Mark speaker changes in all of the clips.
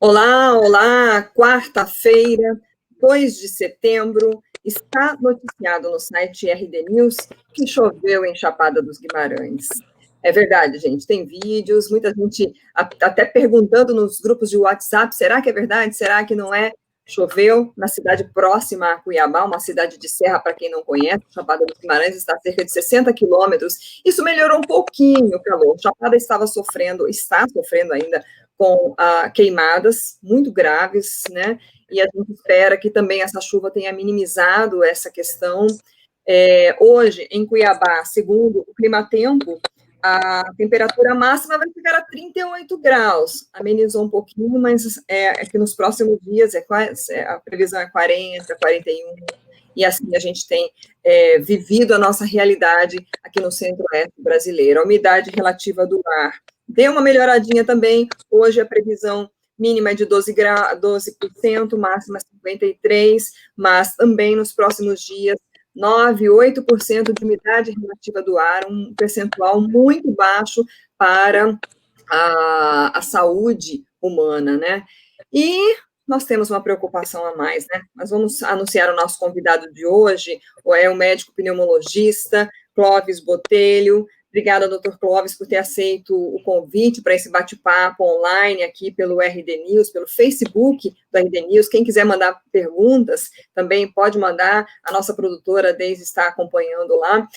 Speaker 1: Olá, olá! Quarta-feira, 2 de setembro, está noticiado no site RD News que choveu em Chapada dos Guimarães. É verdade, gente, tem vídeos, muita gente até perguntando nos grupos de WhatsApp, será que é verdade? Será que não é? Choveu na cidade próxima a Cuiabá, uma cidade de serra, para quem não conhece, Chapada dos Guimarães está a cerca de 60 quilômetros. Isso melhorou um pouquinho o calor. Chapada está sofrendo ainda com queimadas muito graves, né? E a gente espera que também essa chuva tenha minimizado essa questão. Hoje, em Cuiabá, segundo o Climatempo, a temperatura máxima vai ficar a 38 graus. Amenizou um pouquinho, mas é que nos próximos dias a previsão é 40, 41, e assim a gente tem vivido a nossa realidade aqui no centro-oeste brasileiro. A umidade relativa do ar deu uma melhoradinha também. Hoje a previsão mínima é de 12%, máxima 53%, mas também nos próximos dias 9%, 8% de umidade relativa do ar, um percentual muito baixo para a saúde humana, né? E nós temos uma preocupação a mais, né? Nós vamos anunciar o nosso convidado de hoje, é o médico pneumologista Clóvis Botelho. Obrigada, doutor Clóvis, por ter aceito o convite para esse bate-papo online aqui pelo RD News, pelo Facebook do RD News. Quem quiser mandar perguntas, também pode mandar. A nossa produtora, Deise, está acompanhando lá.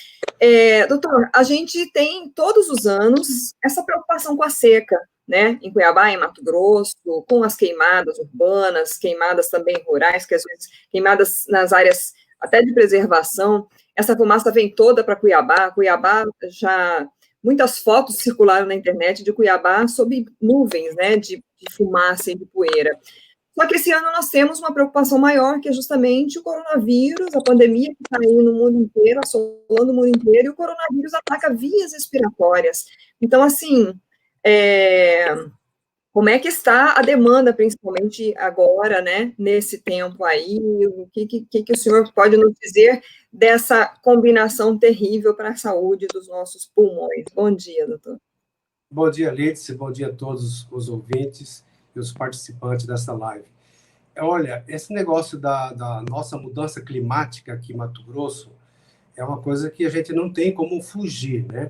Speaker 1: Doutor, a gente tem todos os anos essa preocupação com a seca, né? Em Cuiabá, em Mato Grosso, com as queimadas urbanas, queimadas também rurais, que às vezes queimadas nas áreas até de preservação. Essa fumaça vem toda para Cuiabá. Cuiabá já muitas fotos circularam na internet de Cuiabá sob nuvens, né, de fumaça e de poeira. Só que esse ano nós temos uma preocupação maior, que é justamente o coronavírus, a pandemia que está aí no mundo inteiro, assolando o mundo inteiro, e o coronavírus ataca vias respiratórias. Então, assim, como é que está a demanda, principalmente agora, né, nesse tempo aí? O que o senhor pode nos dizer dessa combinação terrível para a saúde dos nossos pulmões? Bom dia, doutor.
Speaker 2: Bom dia, Lídice. Bom dia a todos os ouvintes e os participantes dessa live. Olha, esse negócio da nossa mudança climática aqui em Mato Grosso é uma coisa que a gente não tem como fugir, né?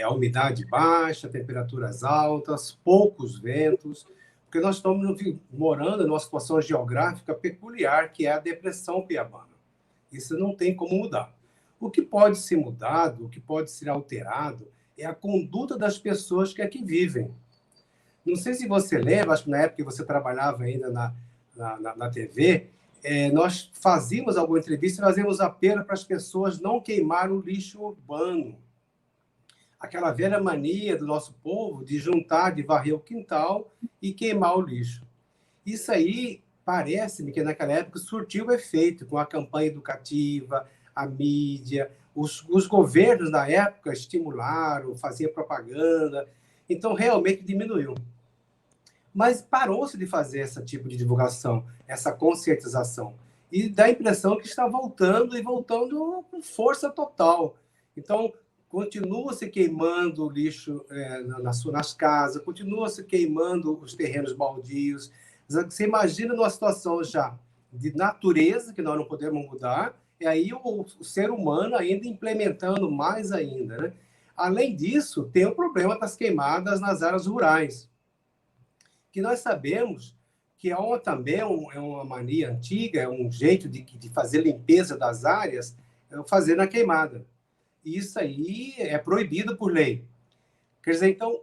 Speaker 2: A umidade baixa, temperaturas altas, poucos ventos, porque nós estamos morando numa situação geográfica peculiar, que é a depressão piabana. Isso não tem como mudar. O que pode ser mudado, o que pode ser alterado, é a conduta das pessoas que aqui vivem. Não sei se você lembra, acho que na época que você trabalhava ainda na TV, nós fazíamos alguma entrevista e fazíamos apelo para as pessoas não queimar o lixo urbano. Aquela velha mania do nosso povo de juntar, de varrer o quintal e queimar o lixo. Isso aí, parece-me que naquela época surtiu efeito com a campanha educativa, a mídia, os governos da época estimularam, faziam propaganda, então realmente diminuiu. Mas parou-se de fazer esse tipo de divulgação, essa conscientização. E dá a impressão que está voltando e voltando com força total. Então, continua-se queimando o lixo nas casas, continua-se queimando os terrenos baldios. Você imagina numa situação já de natureza, que nós não podemos mudar, e aí o ser humano ainda implementando mais ainda, né? Além disso, tem o problema das queimadas nas áreas rurais, que nós sabemos que também é uma mania antiga, é um jeito de fazer limpeza das áreas, fazer na queimada. Isso aí é proibido por lei. Quer dizer, então,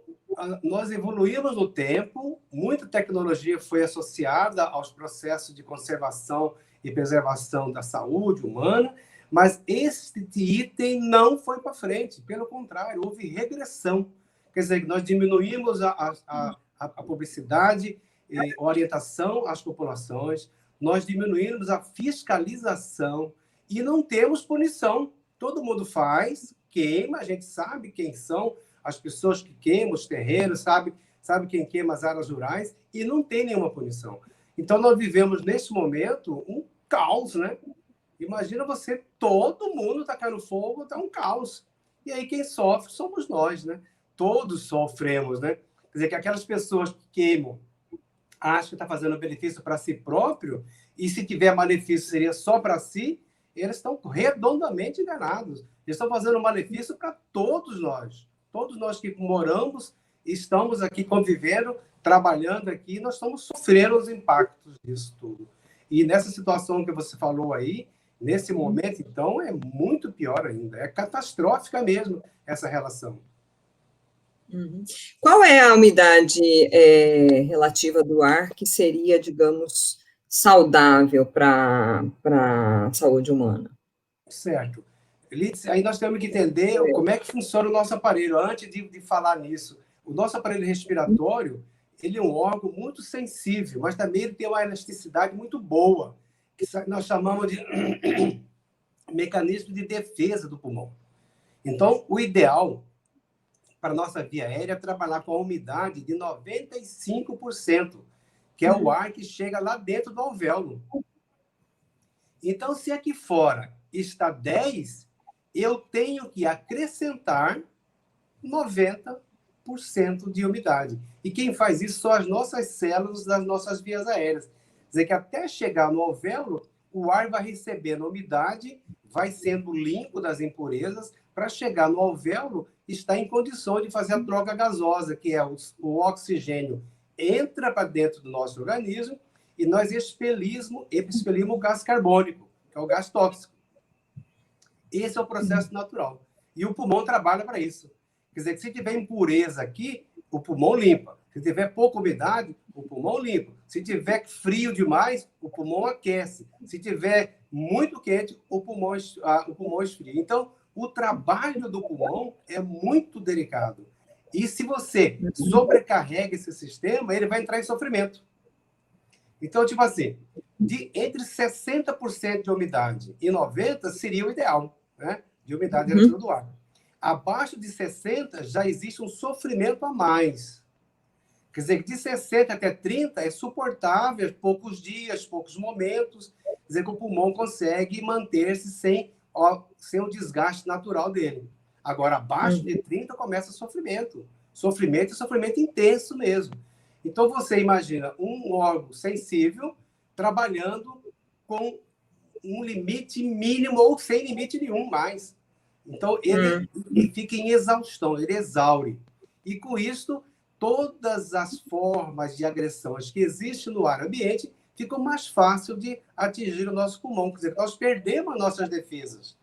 Speaker 2: nós evoluímos no tempo, muita tecnologia foi associada aos processos de conservação e preservação da saúde humana, mas esse item não foi para frente, pelo contrário, houve regressão. Quer dizer, nós diminuímos a publicidade e orientação às populações, nós diminuímos a fiscalização e não temos punição. Todo mundo faz, queima, a gente sabe quem são as pessoas que queimam os terrenos, sabe quem queima as áreas rurais, e não tem nenhuma punição. Então, nós vivemos, nesse momento, um caos, né? Imagina você, todo mundo tacando fogo, está um caos. E aí, quem sofre somos nós, né? Todos sofremos, né? Quer dizer, que aquelas pessoas que queimam acha que está fazendo benefício para si próprio, e se tiver malefício seria só para si, eles estão redondamente enganados. Eles estão fazendo malefício para todos nós que moramos, estamos aqui convivendo, trabalhando aqui, nós estamos sofrendo os impactos disso tudo. E nessa situação que você falou aí, nesse momento, então, é muito pior ainda, é catastrófica mesmo essa relação.
Speaker 1: Qual é a umidade relativa do ar que seria, digamos, saudável para a saúde humana?
Speaker 2: Certo. Lídice, aí nós temos que entender como é que funciona o nosso aparelho. Antes de falar nisso, o nosso aparelho respiratório, ele é um órgão muito sensível, mas também ele tem uma elasticidade muito boa, que nós chamamos de mecanismo de defesa do pulmão. Então, o ideal para a nossa via aérea é trabalhar com a umidade de 95%, que é o ar que chega lá dentro do alvéolo. Então, se aqui fora está 10%, eu tenho que acrescentar 90% de umidade. E quem faz isso são as nossas células das nossas vias aéreas. Quer dizer que até chegar no alvéolo, o ar vai recebendo umidade, vai sendo limpo das impurezas, para chegar no alvéolo, está em condição de fazer a troca gasosa, que é o oxigênio entra para dentro do nosso organismo e nós expelimos o gás carbônico, que é o gás tóxico. Esse é o processo natural. E o pulmão trabalha para isso. Quer dizer, que se tiver impureza aqui, o pulmão limpa. Se tiver pouca umidade, o pulmão limpa. Se tiver frio demais, o pulmão aquece. Se tiver muito quente, o pulmão esfria. Então, o trabalho do pulmão é muito delicado. E se você sobrecarrega esse sistema, ele vai entrar em sofrimento. Então, tipo assim, entre 60% de umidade e 90% seria o ideal, né? De umidade relativa do ar. Abaixo de 60% já existe um sofrimento a mais. Quer dizer, que de 60 até 30 é suportável, poucos dias, poucos momentos. Quer dizer, que o pulmão consegue manter-se sem o desgaste natural dele. Agora, abaixo de 30 começa o sofrimento. Sofrimento e sofrimento intenso mesmo. Então, você imagina um órgão sensível trabalhando com um limite mínimo ou sem limite nenhum mais. Então, ele fica em exaustão, ele exaure. E, com isso, todas as formas de agressões que existem no ar ambiente ficam mais fácil de atingir o nosso pulmão. Quer dizer, nós perdemos as nossas defesas.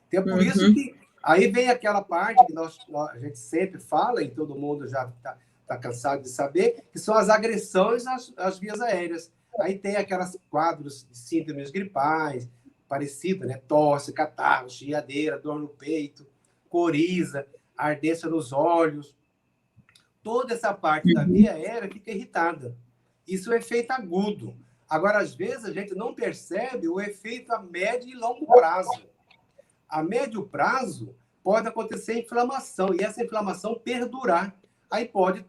Speaker 2: Então, é por isso que aí vem aquela parte que a gente sempre fala, e todo mundo já está cansado de saber, que são as agressões às vias aéreas. Aí tem aquelas quadros de síndromes gripais, parecido, né? Tosse, catarro, chiadeira, dor no peito, coriza, ardência nos olhos. Toda essa parte da via aérea fica irritada. Isso é efeito agudo. Agora, às vezes, a gente não percebe o efeito a médio e longo prazo. A médio prazo pode acontecer inflamação, e essa inflamação perdurar. Aí pode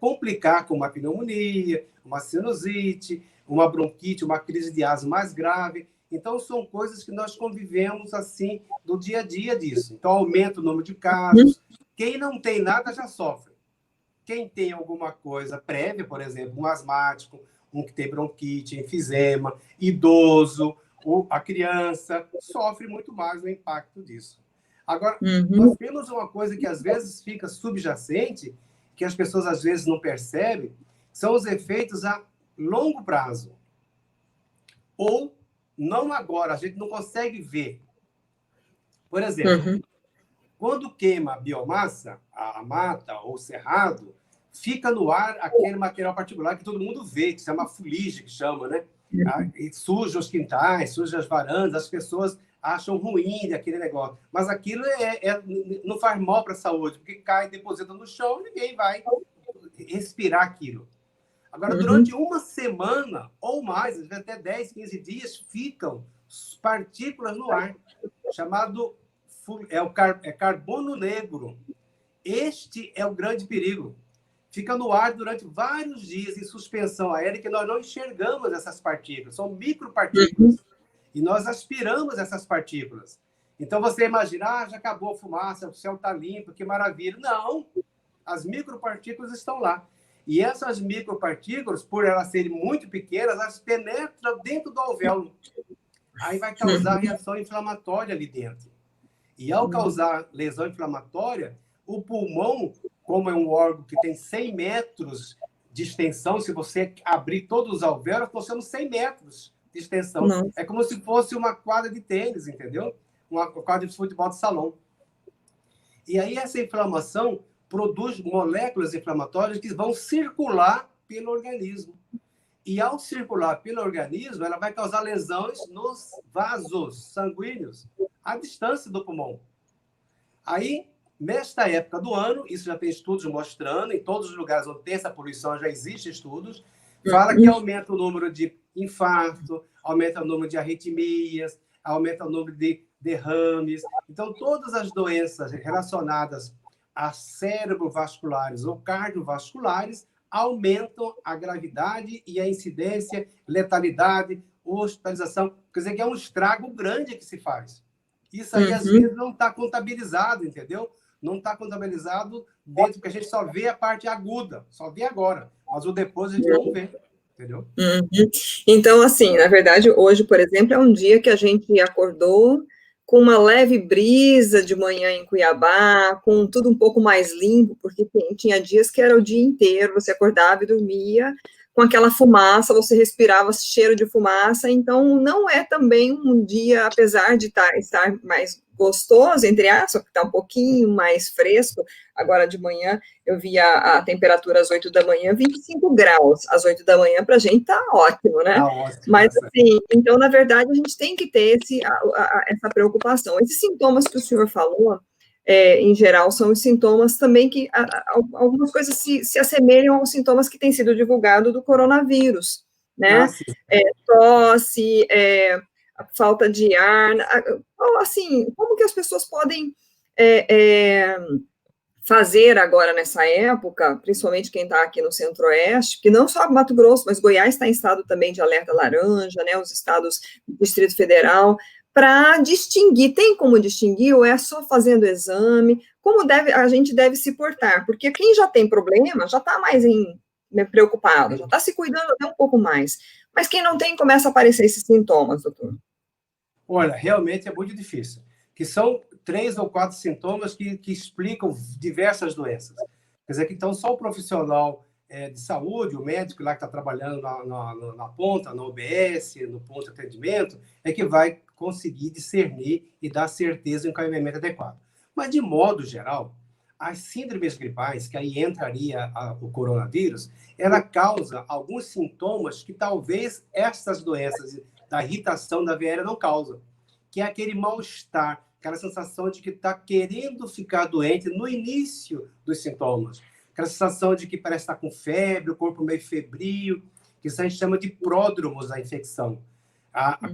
Speaker 2: complicar com uma pneumonia, uma sinusite, uma bronquite, uma crise de asma mais grave. Então, são coisas que nós convivemos assim do dia a dia disso. Então, aumenta o número de casos. Quem não tem nada já sofre. Quem tem alguma coisa prévia, por exemplo, um asmático, um que tem bronquite, enfisema, idoso, a criança, sofre muito mais o impacto disso. Agora, nós temos uma coisa que às vezes fica subjacente, que as pessoas às vezes não percebem, são os efeitos a longo prazo. Ou não agora, a gente não consegue ver. Por exemplo, quando queima a biomassa, a mata ou o cerrado, fica no ar aquele material particular que todo mundo vê, que se chama fuligem, que chama, né? E suja os quintais, suja as varandas, as pessoas acham ruim aquele negócio. Mas aquilo não faz mal para a saúde, porque cai, deposita no chão, ninguém vai respirar aquilo. Agora, durante uma semana ou mais, às vezes até 10, 15 dias, ficam partículas no ar, chamado carbono negro. Este é o grande perigo. Fica no ar durante vários dias em suspensão aérea, que nós não enxergamos essas partículas. São micropartículas. E nós aspiramos essas partículas. Então, você imagina, já acabou a fumaça, o céu está limpo, que maravilha. Não! As micropartículas estão lá. E essas micropartículas, por elas serem muito pequenas, elas penetram dentro do alvéolo. Aí vai causar reação inflamatória ali dentro. E ao causar lesão inflamatória, o pulmão, como é um órgão que tem 100 metros de extensão, se você abrir todos os alvéolos, nós temos 100 metros de extensão.
Speaker 1: Não.
Speaker 2: É como se fosse uma quadra de tênis, entendeu? Uma quadra de futebol de salão. E aí essa inflamação produz moléculas inflamatórias que vão circular pelo organismo. E ao circular pelo organismo, ela vai causar lesões nos vasos sanguíneos, à distância do pulmão. Aí, nesta época do ano, isso já tem estudos mostrando, em todos os lugares onde tem essa poluição já existem estudos, fala que aumenta o número de infarto, aumenta o número de arritmias, aumenta o número de derrames. Então, todas as doenças relacionadas a cerebrovasculares ou cardiovasculares aumentam a gravidade e a incidência, letalidade, hospitalização. Quer dizer que é um estrago grande que se faz. Isso aí, às vezes, não está contabilizado, entendeu? Não está contabilizado dentro, porque a gente só vê a parte aguda, só vê agora. Mas o depois a gente não vê, entendeu?
Speaker 1: Então, assim, na verdade, hoje, por exemplo, é um dia que a gente acordou com uma leve brisa de manhã em Cuiabá, com tudo um pouco mais limpo, porque tinha dias que era o dia inteiro, você acordava e dormia com aquela fumaça, você respirava cheiro de fumaça, então não é também um dia, apesar de estar mais gostoso, entre aspas, que está um pouquinho mais fresco, agora de manhã eu vi a temperatura às 8 da manhã, 25 graus, às 8 da manhã para a gente está ótimo, né?
Speaker 2: Tá ótimo,
Speaker 1: mas assim, então na verdade a gente tem que ter essa preocupação. Esses sintomas que o senhor falou, em geral, são os sintomas também que algumas coisas se assemelham aos sintomas que têm sido divulgados do coronavírus, né? Tosse, falta de ar, assim, como que as pessoas podem fazer agora nessa época, principalmente quem está aqui no Centro-Oeste, que não só Mato Grosso, mas Goiás está em estado também de alerta laranja, né? Os estados do Distrito Federal, para distinguir, tem como distinguir, ou é só fazendo exame, como a gente deve se portar, porque quem já tem problema, já está mais preocupado, já está se cuidando até um pouco mais, mas quem não tem, começa a aparecer esses sintomas, doutor.
Speaker 2: Olha, realmente é muito difícil, que são 3 ou 4 sintomas que explicam diversas doenças. Quer dizer, que então só o profissional de saúde, o médico lá que está trabalhando na ponta, na OBS, no ponto de atendimento, é que vai conseguir discernir e dar certeza em um encaminhamento adequado. Mas, de modo geral, as síndromes gripais, que aí entraria o coronavírus, ela causa alguns sintomas que talvez essas doenças da irritação da veia não causam, que é aquele mal-estar, aquela sensação de que está querendo ficar doente no início dos sintomas, aquela sensação de que parece estar com febre, o corpo meio febril, que isso a gente chama de pródromos da infecção.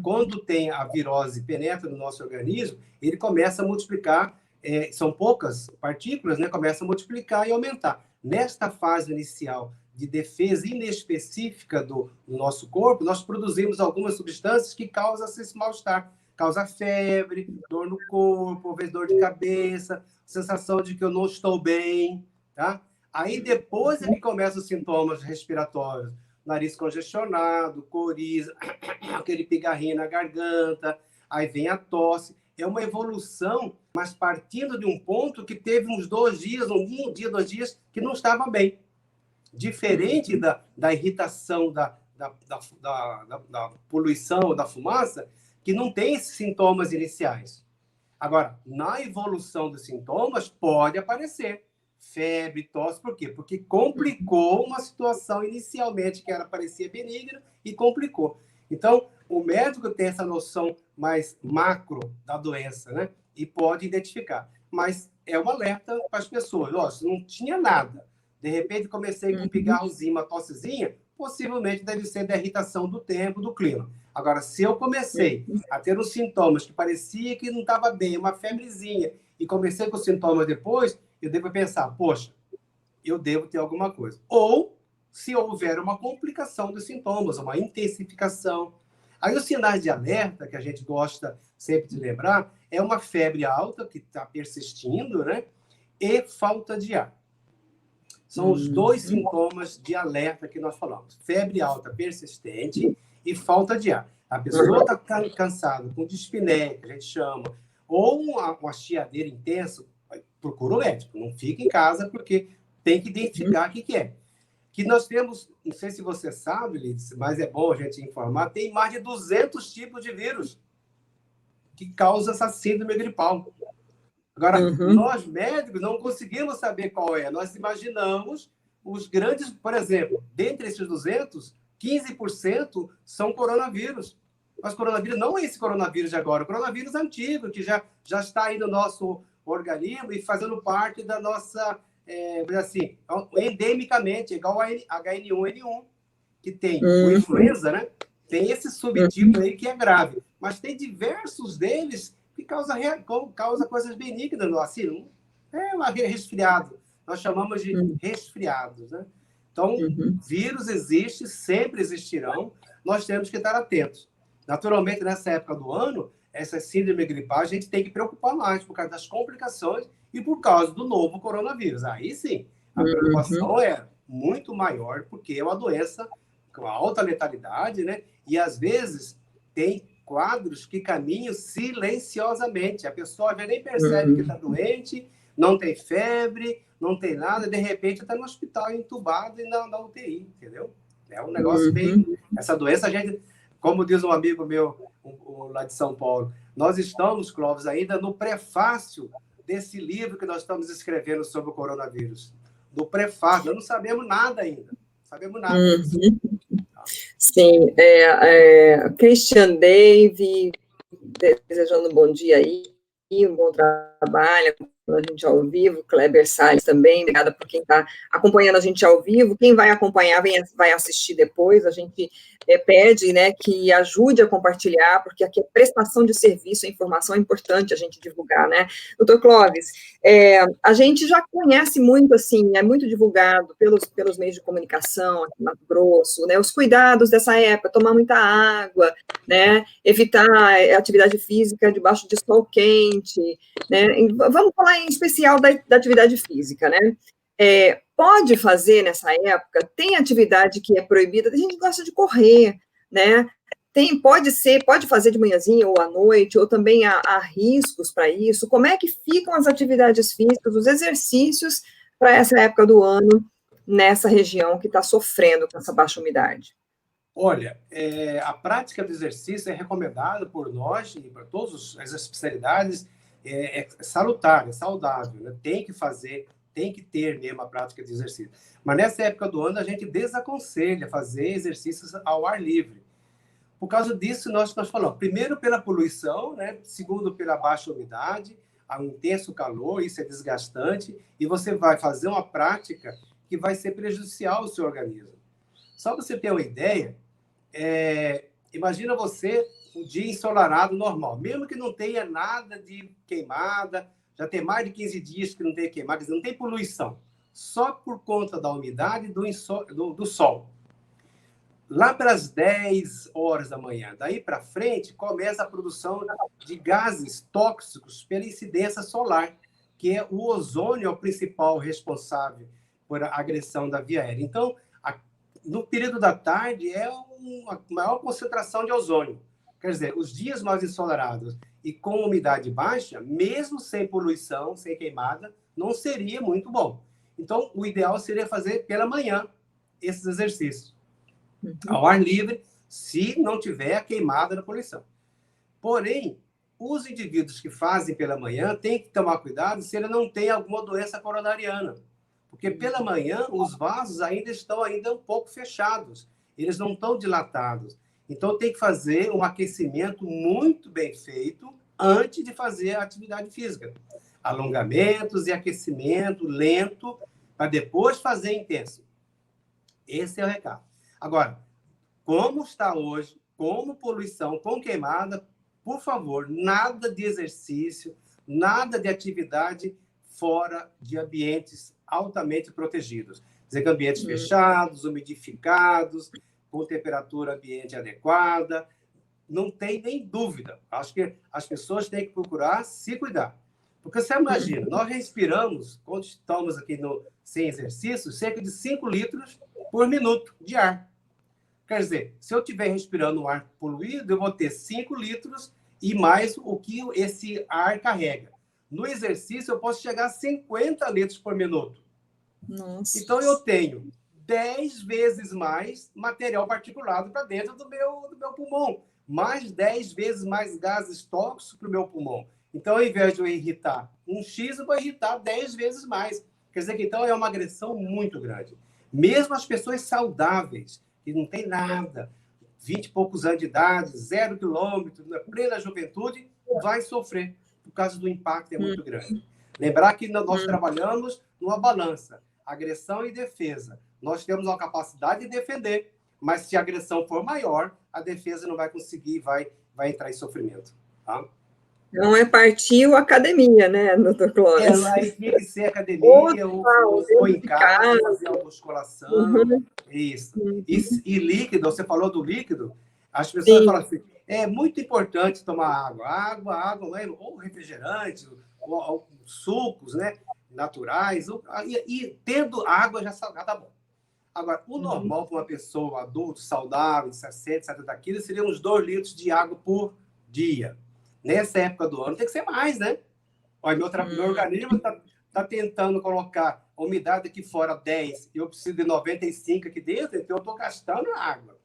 Speaker 2: Quando tem a virose penetra no nosso organismo, ele começa a multiplicar, são poucas partículas, né? Começa a multiplicar e aumentar. Nesta fase inicial de defesa inespecífica do nosso corpo, nós produzimos algumas substâncias que causam esse mal-estar. Causa febre, dor no corpo, dor de cabeça, sensação de que eu não estou bem, tá? Aí depois é que começam os sintomas respiratórios. Nariz congestionado, coriza, aquele pigarrinho na garganta, aí vem a tosse. É uma evolução, mas partindo de um ponto que teve uns 2 dias, um dia, 2 dias, que não estava bem. Diferente da irritação, da poluição, da fumaça, que não tem esses sintomas iniciais. Agora, na evolução dos sintomas, pode aparecer febre, tosse, por quê? Porque complicou uma situação inicialmente que parecia benigna e complicou. Então, o médico tem essa noção mais macro da doença, né? E pode identificar. Mas é um alerta para as pessoas. Ó, se não tinha nada, de repente comecei com um pigarrozinho, uma tossezinha, possivelmente deve ser da irritação do tempo, do clima. Agora, se eu comecei a ter os sintomas que parecia que não estava bem, uma febrezinha, e comecei com os sintomas depois, eu devo pensar, poxa, eu devo ter alguma coisa. Ou, se houver uma complicação dos sintomas, uma intensificação. Aí, os sinais de alerta, que a gente gosta sempre de lembrar, é uma febre alta, que está persistindo, né? E falta de ar. São os dois sintomas de alerta que nós falamos. Febre alta persistente e falta de ar. A pessoa está cansada, com dispneia, que a gente chama, ou uma chiadeira intensa, procura o médico. Não fica em casa, porque tem que identificar o que é. Que nós temos, não sei se você sabe, Lidice, mas é bom a gente informar, tem mais de 200 tipos de vírus que causam essa síndrome gripal. Agora, nós médicos não conseguimos saber qual é. Nós imaginamos os grandes, por exemplo, dentre esses 200, 15% são coronavírus. Mas coronavírus não é esse coronavírus de agora, o coronavírus antigo, que já está aí no nosso organismo e fazendo parte da nossa, assim, endemicamente, igual a H1N1, que tem o influenza, né? Tem esse subtipo aí que é grave. Mas tem diversos deles que causa coisas benignas, assim, é um resfriado. Nós chamamos de resfriados, né? Então, vírus existe, sempre existirão, nós temos que estar atentos. Naturalmente, nessa época do ano, essa síndrome gripal, a gente tem que preocupar mais por causa das complicações e por causa do novo coronavírus. Aí sim, a preocupação é muito maior, porque é uma doença com alta letalidade, né? E às vezes tem quadros que caminham silenciosamente. A pessoa já nem percebe que está doente, não tem febre, não tem nada, de repente está no hospital entubado e na UTI, entendeu? É um negócio bem... Essa doença, a gente, como diz um amigo meu lá de São Paulo, nós estamos, Clóvis, ainda no prefácio desse livro que nós estamos escrevendo sobre o coronavírus. No prefácio, nós não sabemos nada ainda. Não sabemos nada disso.
Speaker 1: Sim, Christian Dave, desejando um bom dia aí, um bom trabalho com a gente ao vivo, Kleber Salles também, obrigada por quem está acompanhando a gente ao vivo, quem vai acompanhar vai assistir depois, a gente pede, né, que ajude a compartilhar, porque aqui é prestação de serviço, a informação é importante a gente divulgar, né. Doutor Clóvis, a gente já conhece muito, assim, é muito divulgado pelos meios de comunicação, aqui no Mato Grosso, né, os cuidados dessa época, tomar muita água, né, evitar atividade física debaixo de sol quente, né, vamos falar em especial da atividade física, né, pode fazer nessa época, tem atividade que é proibida, a gente gosta de correr, né, pode fazer de manhãzinha ou à noite, ou também há riscos para isso, como é que ficam as atividades físicas, os exercícios para essa época do ano, nessa região que está sofrendo com essa baixa umidade?
Speaker 2: Olha, a prática do exercício é recomendada por nós e para todas as especialidades, é salutar, é saudável, né? Tem que fazer, tem que ter mesmo a prática de exercício. Mas nessa época do ano, a gente desaconselha fazer exercícios ao ar livre. Por causa disso, nós falamos, primeiro pela poluição, né? Segundo pela baixa umidade, há um intenso calor, isso é desgastante, e você vai fazer uma prática que vai ser prejudicial ao seu organismo. Só para você ter uma ideia, imagina você um dia ensolarado normal, mesmo que não tenha nada de queimada, já tem mais de 15 dias que não tem queimada, não tem poluição, só por conta da umidade do sol. Lá pelas 10 horas da manhã, daí para frente, começa a produção de gases tóxicos pela incidência solar, que é o ozônio, é o principal responsável por a agressão da via aérea. Então, no período da tarde, é uma maior concentração de ozônio. Quer dizer, os dias mais ensolarados e com umidade baixa, mesmo sem poluição, sem queimada, não seria muito bom. Então, o ideal seria fazer pela manhã esses exercícios. Ao ar livre, se não tiver queimada na poluição. Porém, os indivíduos que fazem pela manhã têm que tomar cuidado se ele não tem alguma doença coronariana. Porque pela manhã, os vasos ainda estão um pouco fechados. Eles não estão dilatados. Então, tem que fazer um aquecimento muito bem feito antes de fazer a atividade física. Alongamentos e aquecimento lento, para depois fazer intenso. Esse é o recado. Agora, como está hoje, como poluição, com queimada, por favor, nada de exercício, nada de atividade fora de ambientes altamente protegidos. Quer dizer, ambientes fechados, umidificados, com temperatura ambiente adequada. Não tem nem dúvida. Acho que as pessoas têm que procurar se cuidar. Porque você imagina, nós respiramos, quando estamos aqui sem exercício, cerca de 5 litros por minuto de ar. Quer dizer, se eu estiver respirando um ar poluído, eu vou ter 5 litros e mais o que esse ar carrega. No exercício, eu posso chegar a 50 litros por minuto.
Speaker 1: Nossa.
Speaker 2: Então, eu tenho 10 vezes mais material particulado para dentro do meu pulmão. Mais 10 vezes mais gases tóxicos para o meu pulmão. Então, ao invés de eu irritar um X, eu vou irritar 10 vezes mais. Quer dizer que, então, é uma agressão muito grande. Mesmo as pessoas saudáveis, que não tem nada, 20 e poucos anos de idade, 0 quilômetro, na plena juventude, vai sofrer, por causa do impacto é muito grande. Lembrar que nós trabalhamos numa balança, agressão e defesa. Nós temos uma capacidade de defender, mas se a agressão for maior, a defesa não vai conseguir, vai entrar em sofrimento. Tá?
Speaker 1: Não é partiu academia, né, doutor Clóvis?
Speaker 2: Aí tinha que ser academia, ou em casa, fazer uma musculação. Isso. E líquido, você falou do líquido, as pessoas falam assim, é muito importante tomar água. Água, ou refrigerante, ou sucos, né, naturais, e tendo água já tá bom. Agora, o normal para uma pessoa adulta, saudável, de 60, 70 quilos, seria uns 2 litros de água por dia. Nessa época do ano tem que ser mais, né? Olha, meu organismo está tentando colocar a umidade aqui fora 10 e eu preciso de 95 aqui dentro, então eu estou gastando água.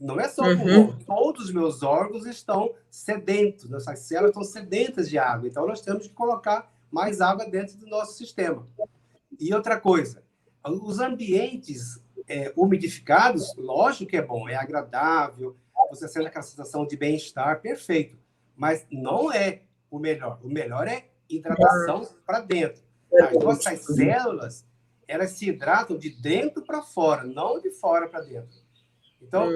Speaker 2: Não é só o pulmão, todos os meus órgãos estão sedentos, nossas células estão sedentas de água, então nós temos que colocar mais água dentro do nosso sistema. E outra coisa, os ambientes umidificados, lógico que é bom, é agradável, você sente aquela sensação de bem-estar, perfeito. Mas não é o melhor. O melhor é hidratação para dentro. As nossas células, elas se hidratam de dentro para fora, não de fora para dentro. Então,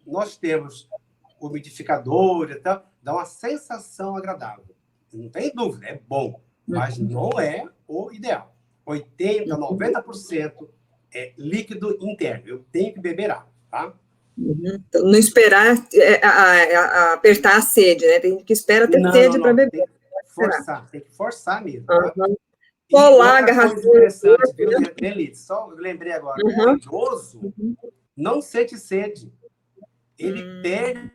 Speaker 2: nós temos umidificador e tal, dá uma sensação agradável. Não tem dúvida, é bom, mas não é o ideal. 80%, 90% é líquido interno. Eu tenho que beber água, tá?
Speaker 1: Então, não esperar apertar a sede, né? Tem que esperar ter sede para beber.
Speaker 2: Tem que forçar mesmo. Tá?
Speaker 1: Colar a garrafa.
Speaker 2: Interessante, viu, Nelite? Só eu lembrei agora. O idoso não sente sede. Ele perde.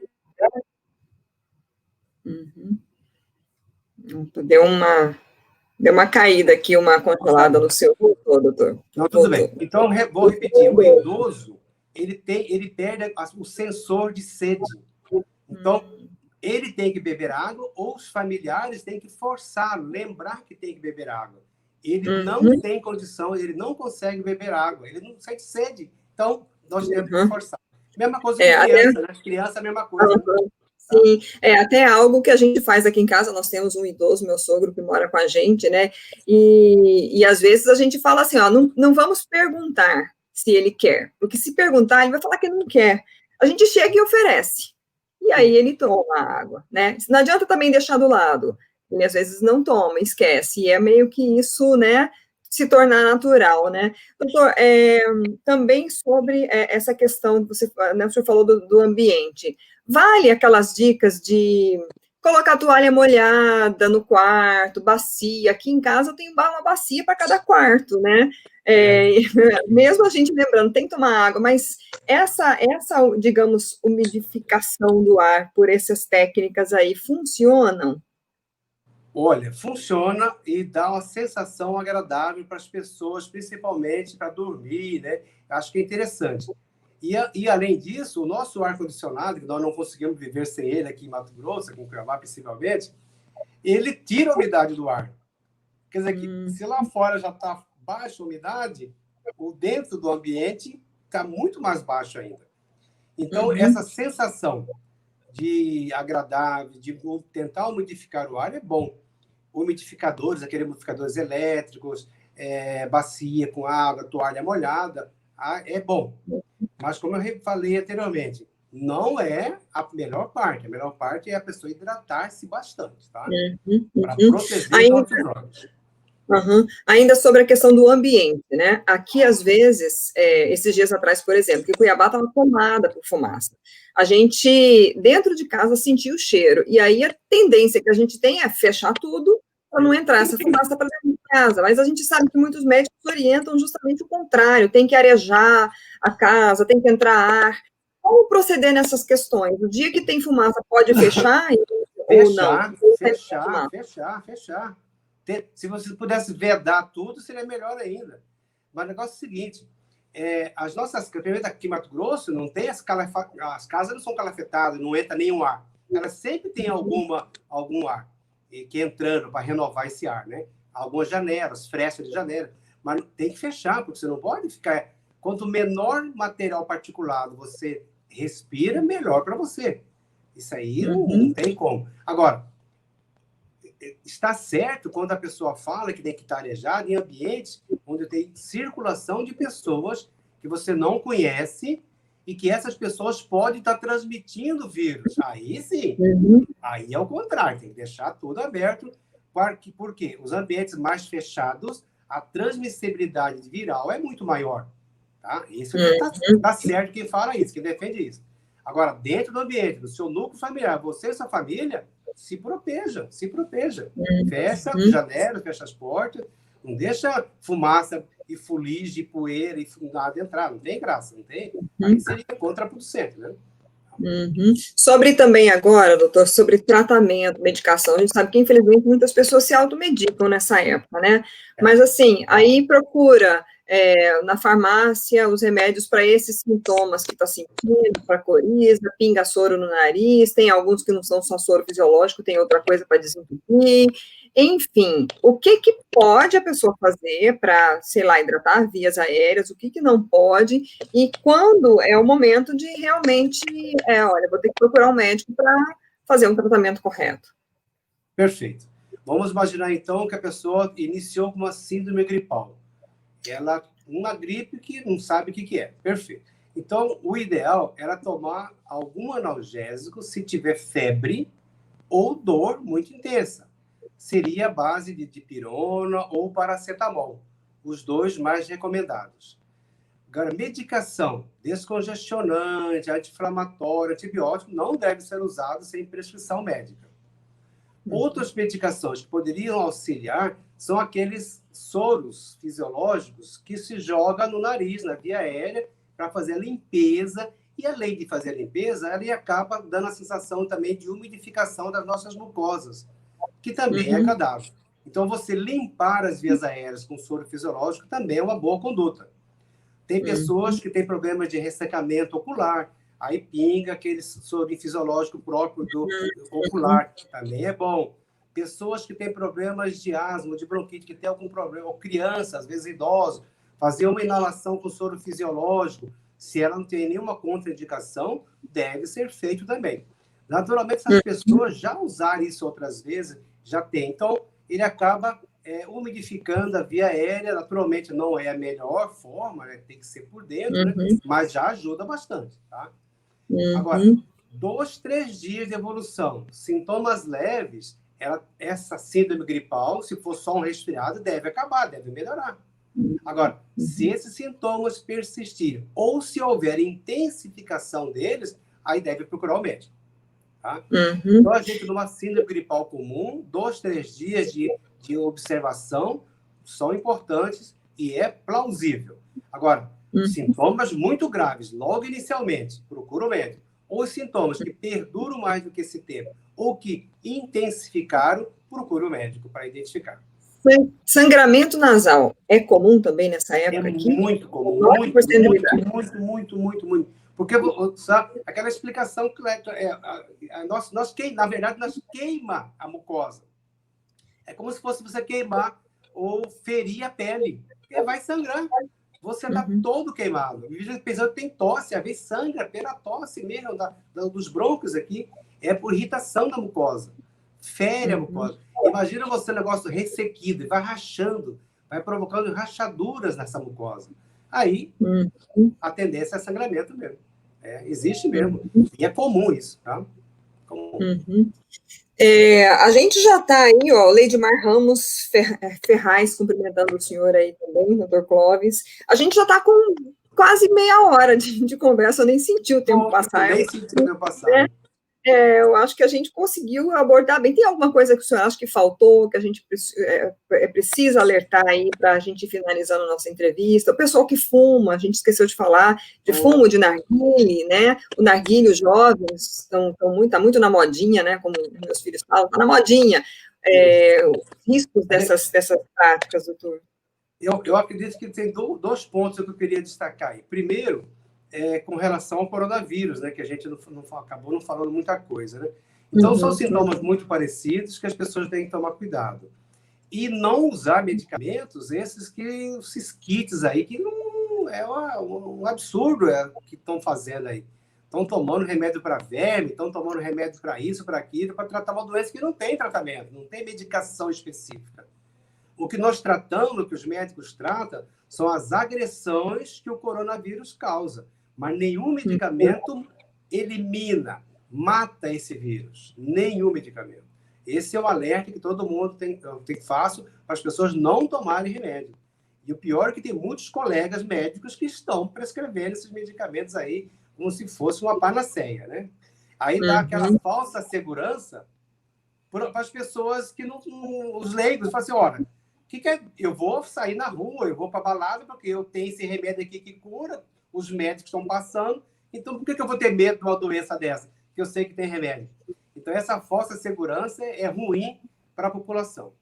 Speaker 1: Deu uma caída aqui, uma congelada no seu doutor.
Speaker 2: Não, tudo bem. Então, vou repetir. O idoso, ele perde o sensor de sede. Então, ele tem que beber água ou os familiares têm que forçar, lembrar que tem que beber água. Ele não tem condição, ele não consegue beber água, ele não sente sede. Então, nós temos que forçar. Mesma coisa com criança, né? Criança é a mesma coisa.
Speaker 1: Sim, até algo que a gente faz aqui em casa, nós temos um idoso, meu sogro, que mora com a gente, né? E às vezes a gente fala assim, ó, não vamos perguntar se ele quer, porque se perguntar, ele vai falar que não quer. A gente chega e oferece, e aí ele toma a água, né? Não adianta também deixar do lado, ele às vezes não toma, esquece, e é meio que isso, né, se tornar natural, né? Doutor, também sobre essa questão, o senhor falou do ambiente, vale aquelas dicas de colocar a toalha molhada no quarto, bacia. Aqui em casa eu tenho uma bacia para cada quarto, né? Mesmo a gente lembrando, tem que tomar água, mas essa, digamos, umidificação do ar por essas técnicas aí funcionam?
Speaker 2: Olha, funciona e dá uma sensação agradável para as pessoas, principalmente para dormir, né? Acho que é interessante. E, além disso, o nosso ar-condicionado, que nós não conseguimos viver sem ele aqui em Mato Grosso, aqui em Cuiabá, principalmente, ele tira a umidade do ar. Quer dizer que, se lá fora já está baixa a umidade, o dentro do ambiente está muito mais baixo ainda. Então, essa sensação de agradável, de tentar umidificar o ar é bom. Umidificadores, aqueles umidificadores elétricos, bacia com água, toalha molhada, é bom. Mas, como eu falei anteriormente, não é a melhor parte. A melhor parte é a pessoa hidratar-se bastante, tá? Para proteger os nossos órgãos.
Speaker 1: Ainda sobre a questão do ambiente, né? Aqui, às vezes, esses dias atrás, por exemplo, que Cuiabá estava tomada por fumaça. A gente, dentro de casa, sentia o cheiro. E aí, a tendência que a gente tem é fechar tudo para não entrar essa fumaça para dentro de casa. Mas a gente sabe que muitos médicos orientam justamente o contrário, tem que arejar a casa, tem que entrar ar. Como proceder nessas questões? O dia que tem fumaça, pode fechar ou não?
Speaker 2: Fechar. Se você pudesse vedar tudo, seria melhor ainda. Mas o negócio é o seguinte, as nossas, primeiro aqui em Mato Grosso, não tem as casas não são calafetadas, não entra nenhum ar. Elas sempre tem algum ar que entrando para renovar esse ar, né? Algumas janelas, frestas de janela. Mas tem que fechar, porque você não pode ficar... Quanto menor material particulado você respira, melhor para você. Isso aí não tem como. Agora, está certo quando a pessoa fala que tem que estar arejado em ambientes onde tem circulação de pessoas que você não conhece e que essas pessoas podem estar transmitindo vírus. Aí sim, aí é o contrário, tem que deixar tudo aberto, porque os ambientes mais fechados, a transmissibilidade viral é muito maior. Tá? Isso está certo quem fala isso, quem defende isso. Agora, dentro do ambiente, do seu núcleo familiar, você e sua família, se proteja. Fecha as janelas, fecha as portas, não deixa fumaça e fuligem, poeira e nada entrar. Não tem graça, não tem? Aí seria contraproducente, né?
Speaker 1: Sobre também agora, doutor, sobre tratamento, medicação, a gente sabe que, infelizmente, muitas pessoas se automedicam nessa época, né? Mas, assim, aí procura na farmácia os remédios para esses sintomas que está sentindo, para coriza, pinga soro no nariz, tem alguns que não são só soro fisiológico, tem outra coisa para desentupir, enfim, o que pode a pessoa fazer para, sei lá, hidratar vias aéreas, o que não pode, e quando é o momento de realmente, olha, vou ter que procurar um médico para fazer um tratamento correto.
Speaker 2: Perfeito. Vamos imaginar, então, que a pessoa iniciou com uma síndrome gripal. Uma gripe que não sabe o que é. Perfeito. Então, o ideal era tomar algum analgésico se tiver febre ou dor muito intensa. Seria a base de dipirona ou paracetamol, os dois mais recomendados. Agora, medicação descongestionante, anti-inflamatória, antibiótico, não deve ser usado sem prescrição médica. Outras medicações que poderiam auxiliar são aqueles soros fisiológicos que se joga no nariz, na via aérea, para fazer a limpeza. E, além de fazer a limpeza, ela acaba dando a sensação também de umidificação das nossas mucosas, que também é agradável. Então, você limpar as vias aéreas com soro fisiológico também é uma boa conduta. Tem pessoas que têm problemas de ressecamento ocular, aí pinga aquele soro fisiológico próprio do ocular, que também é bom. Pessoas que têm problemas de asma, de bronquite, que têm algum problema, ou crianças, às vezes idosos, fazer uma inalação com soro fisiológico, se ela não tem nenhuma contraindicação, deve ser feito também. Naturalmente, se as pessoas já usarem isso outras vezes, já tem. Então, ele acaba umidificando a via aérea, naturalmente não é a melhor forma, né? Tem que ser por dentro, né? Mas já ajuda bastante, tá? Agora, 2, 3 dias de evolução, sintomas leves, essa síndrome gripal, se for só um resfriado, deve acabar, deve melhorar. Agora, se esses sintomas persistirem ou se houver intensificação deles, aí deve procurar o médico. Tá? Então, a gente, numa síndrome gripal comum, 2, 3 dias de observação são importantes e é plausível. Agora, sintomas muito graves, logo inicialmente, procura o médico. Ou sintomas que perduram mais do que esse tempo, ou que intensificaram, procura o médico para identificar.
Speaker 1: Sangramento nasal é comum também nessa época aqui?
Speaker 2: Muito comum, muito. Porque, sabe, aquela explicação que na verdade, nós queima a mucosa. É como se fosse você queimar ou ferir a pele. Porque vai sangrar. Você está todo queimado. A pessoa tem tosse, às vezes sangra pela tosse mesmo, dos brônquios aqui. É por irritação da mucosa. Fere a mucosa. Imagina você um negócio ressequido, e vai rachando, vai provocando rachaduras nessa mucosa. Aí, a tendência é sangramento mesmo. Existe mesmo. E é comum isso, tá? Comum.
Speaker 1: A gente já está aí, ó, Leidmar Ramos Ferraz cumprimentando o senhor aí também, doutor Clóvis. A gente já está com quase meia hora de conversa, eu nem senti o tempo passar.
Speaker 2: Nem senti o tempo passar.
Speaker 1: Eu acho que a gente conseguiu abordar bem. Tem alguma coisa que o senhor acha que faltou, que a gente precisa alertar aí para a gente ir finalizando a nossa entrevista? O pessoal que fuma, a gente esqueceu de falar de fumo de narguile, né? O narguile, os jovens tá muito na modinha, né? Como meus filhos falam, tá na modinha. Os riscos dessas práticas, doutor.
Speaker 2: Eu acredito que tem dois pontos que eu queria destacar aí. Primeiro, com relação ao coronavírus, né, que a gente acabou não falando muita coisa, né? Então, são sintomas muito parecidos que as pessoas têm que tomar cuidado. E não usar medicamentos, esses kits aí, que não é um absurdo que estão fazendo aí. Estão tomando remédio para verme, estão tomando remédio para isso, para aquilo, para tratar uma doença que não tem tratamento, não tem medicação específica. O que nós tratamos, o que os médicos tratam, são as agressões que o coronavírus causa. Mas nenhum medicamento elimina, mata esse vírus. Nenhum medicamento. Esse é o alerta que todo mundo tem faço para as pessoas não tomarem remédio. E o pior é que tem muitos colegas médicos que estão prescrevendo esses medicamentos aí como se fosse uma panaceia, né? Aí dá aquela falsa segurança para as pessoas que não... Os leigos falam assim, olha, eu vou sair na rua, eu vou para a balada, porque eu tenho esse remédio aqui que cura, os médicos estão passando, então por que eu vou ter medo de uma doença dessa? Que eu sei que tem remédio. Então, essa falsa segurança é ruim para a população.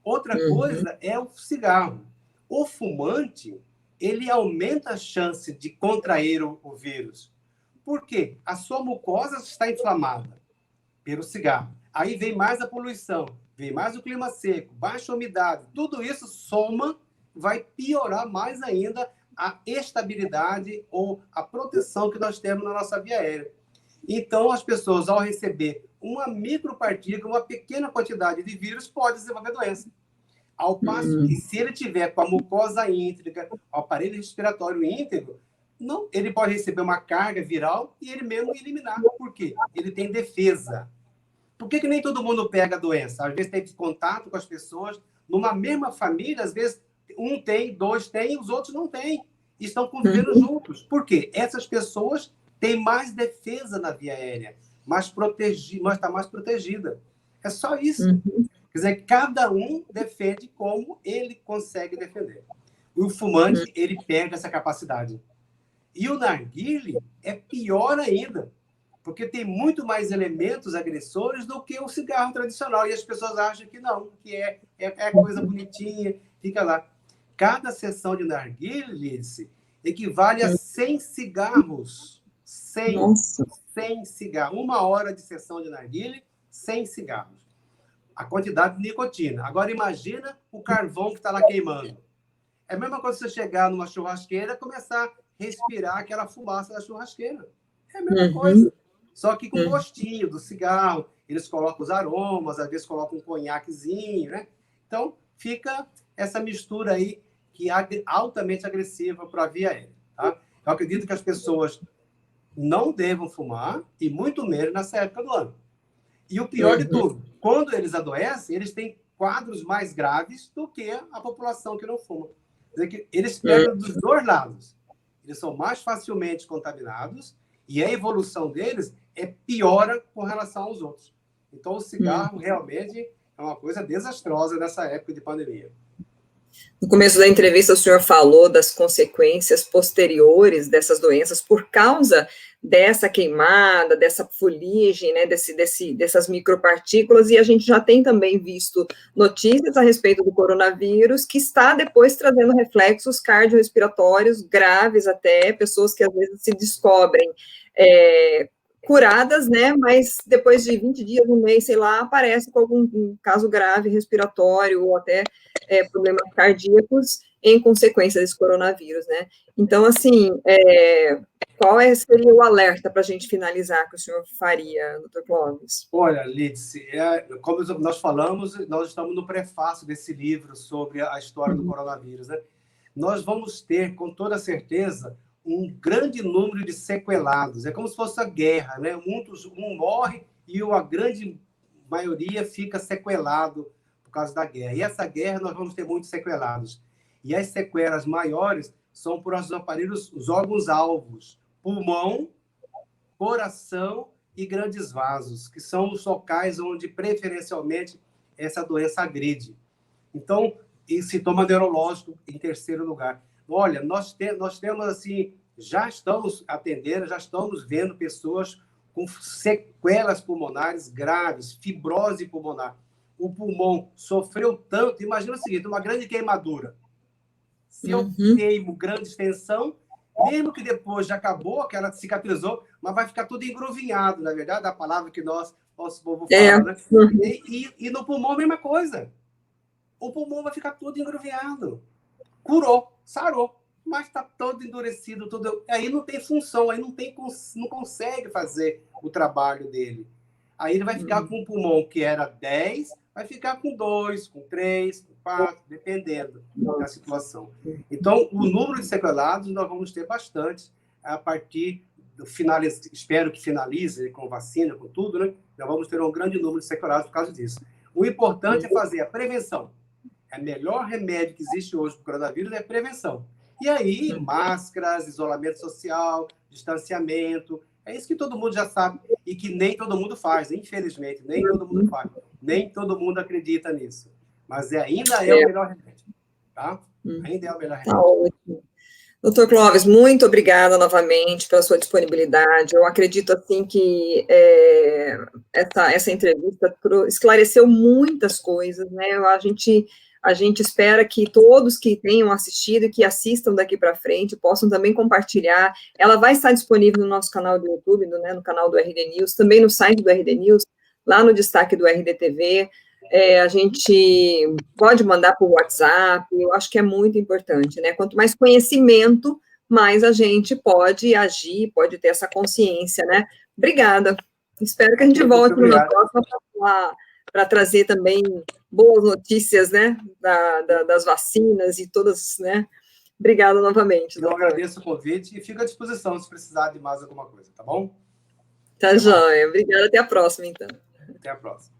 Speaker 2: Outra coisa é o cigarro. O fumante, ele aumenta a chance de contrair o vírus. Por quê? A sua mucosa está inflamada pelo cigarro. Aí vem mais a poluição, vem mais o clima seco, baixa umidade. Tudo isso soma, vai piorar mais ainda a estabilidade ou a proteção que nós temos na nossa via aérea. Então, as pessoas, ao receber uma micropartícula, uma pequena quantidade de vírus, pode desenvolver doença. Ao passo que, se ele tiver com a mucosa íntegra, o aparelho respiratório íntegro, não, ele pode receber uma carga viral e ele mesmo eliminar. Por quê? Ele tem defesa. Por que nem todo mundo pega a doença? Às vezes tem contato com as pessoas. Numa mesma família, às vezes, um tem, dois tem, os outros não têm. E estão convivendo juntos. Por quê? Essas pessoas têm mais defesa na via aérea, mas está mais protegida. É só isso. Quer dizer, cada um defende como ele consegue defender. O fumante, ele perde essa capacidade. E o narguile é pior ainda, porque tem muito mais elementos agressores do que o cigarro tradicional. E as pessoas acham que não, que é coisa bonitinha, fica lá. Cada sessão de narguile equivale a 100 cigarros. 100 cigarros. 1 hora de sessão de narguile, 100 cigarros. A quantidade de nicotina. Agora, imagina o carvão que está lá queimando. É a mesma coisa você chegar numa churrasqueira e começar a respirar aquela fumaça da churrasqueira. É a mesma coisa. Só que com gostinho do cigarro. Eles colocam os aromas, às vezes colocam um conhaquezinho, né? Então, fica essa mistura aí que é altamente agressiva para a via aérea. Tá? Eu acredito que as pessoas não devam fumar, e muito menos nessa época do ano. E o pior de tudo, quando eles adoecem, eles têm quadros mais graves do que a população que não fuma. Quer dizer que eles pegam dos dois lados. Eles são mais facilmente contaminados e a evolução deles piora com relação aos outros. Então, o cigarro realmente é uma coisa desastrosa nessa época de pandemia.
Speaker 1: No começo da entrevista, o senhor falou das consequências posteriores dessas doenças por causa dessa queimada, dessa fuligem, né, dessas micropartículas, e a gente já tem também visto notícias a respeito do coronavírus, que está depois trazendo reflexos cardiorrespiratórios graves até, pessoas que às vezes se descobrem curadas, né, mas depois de 20 dias, um mês, sei lá, aparece com algum caso grave respiratório ou até problemas cardíacos em consequência desse coronavírus, né? Então, assim, qual seria o alerta para a gente finalizar que o senhor faria, doutor Clóvis?
Speaker 2: Olha, Lídice, como nós falamos, nós estamos no prefácio desse livro sobre a história do coronavírus, né? Nós vamos ter, com toda certeza, um grande número de sequelados. É como se fosse a guerra, né? Um morre e a grande maioria fica sequelado por causa da guerra. E essa guerra nós vamos ter muitos sequelados. E as sequelas maiores são por os aparelhos, os órgãos-alvos, pulmão, coração e grandes vasos, que são os locais onde, preferencialmente, essa doença agride. Então, e sintoma neurológico, em terceiro lugar. Olha, nós temos, assim, já estamos atendendo, já estamos vendo pessoas com sequelas pulmonares graves, fibrose pulmonar. O pulmão sofreu tanto, imagina o seguinte, uma grande queimadura. Se eu queimo grande extensão, mesmo que depois já acabou, que ela cicatrizou, mas vai ficar tudo engruvinhado, na verdade, a palavra que nosso povo fala, né? E no pulmão a mesma coisa. O pulmão vai ficar todo engruvinhado. Curou, sarou, mas está todo endurecido, tudo. Aí não tem função, aí não consegue fazer o trabalho dele. Aí ele vai ficar com um pulmão que era 10, vai ficar com 2, com 3, com 4, dependendo da situação. Então, o número de sequelados nós vamos ter bastante a partir do final, espero que finalize com vacina, com tudo, né? Nós vamos ter um grande número de sequelados por causa disso. O importante é fazer a prevenção. O melhor remédio que existe hoje para o coronavírus é a prevenção. E aí, máscaras, isolamento social, distanciamento, é isso que todo mundo já sabe e que nem todo mundo faz, infelizmente, nem todo mundo faz. Nem todo mundo acredita nisso. Mas ainda é o melhor remédio, tá? Ainda é o melhor remédio.
Speaker 1: Tá ótimo. Doutor Clóvis, muito obrigada novamente pela sua disponibilidade. Eu acredito, assim, que essa entrevista esclareceu muitas coisas, né? A gente espera que todos que tenham assistido e que assistam daqui para frente possam também compartilhar. Ela vai estar disponível no nosso canal do YouTube, no canal do RD News, também no site do RD News, lá no destaque do RDTV. A gente pode mandar por WhatsApp, eu acho que é muito importante, né? Quanto mais conhecimento, mais a gente pode agir, pode ter essa consciência, né? Obrigada. Espero que a gente volte numa próxima para trazer também boas notícias, né? Das vacinas e todas, né? Obrigada novamente.
Speaker 2: Eu agradeço o convite e fico à disposição se precisar de mais alguma coisa, tá bom?
Speaker 1: Tá joia. Obrigada. Até a próxima, então.
Speaker 2: Até a próxima.